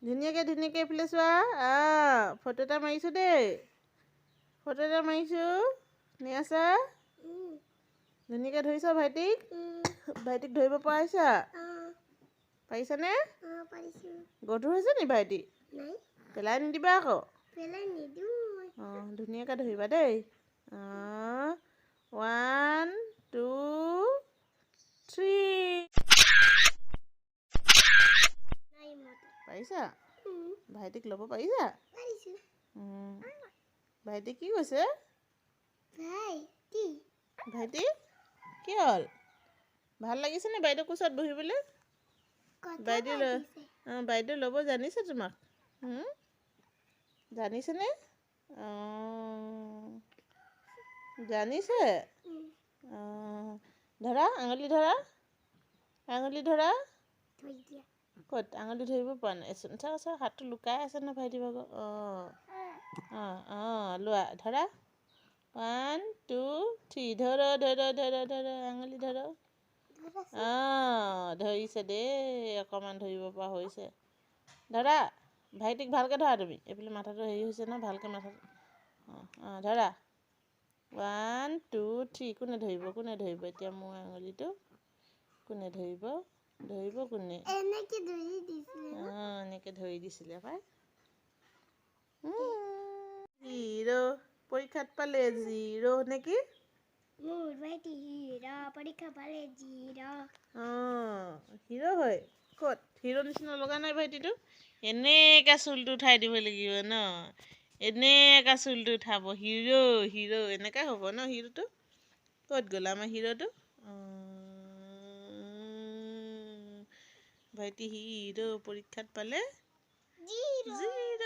ধুনীয়াকৈ এইফালে চোৱা ফটো এটা মাৰিছোঁ দেই ফটো এটা মাৰিছোঁ নিয়াছা ধুনীয়াকৈ ধৰিছা ভাইটিক ধৰিব পাৰিছা পাৰিছানে গধুৰ হৈছে নি ভাইটি পেলাই নিদিবা আকৌ ধুনীয়াকৈ ধৰিবা দেই 1 2 3 পাৰিছা ভাইটিক ল'ব পাৰিছা ভাইটি কি কৈছে ভাইটি কি হ'ল ভাল লাগিছেনে বাইদেউ কোচত বহিবলৈ বাইদেউ ল'ব জানিছে তোমাক জানিছেনে জানিছে ধৰা আঙুলি ধৰা ক'ত আঙুলি ধৰিব পৰা নাই চা হাতটো লুকাই আছে ন ভাইটি ভাগৰ লোৱা ধৰা 1 2 3 ধৰ আঙুলি ধৰ ধৰিছে দেই অকণমান ধৰিব পৰা হৈছে ধৰা ভাইটিক ভালকৈ ধৰা তুমি এইফালে মাথাটো হেৰি হৈছে ন ভালকৈ মাথাটো ধৰা 1 2 3 কোনে ধৰিব এতিয়া মোৰ আঙুলিটো কোনে ধৰিব কোনে এনেকৈ ধৰি দিছিলে পাই হিৰো পৰীক্ষাত পালে 0 নেকি হিৰো হয় ক'ত হিৰো নিচিনা লগা নাই ভাইটিটো এনেকৈ চুলটো উঠাই দিব লাগিব ন এনেকৈ চুলটো উঠাব হিৰো এনেকৈ হ'ব ন হিৰোটো ক'ত গ'ল আমাৰ হিৰোটো ভাইটি হিৰো পৰীক্ষাত পালে 0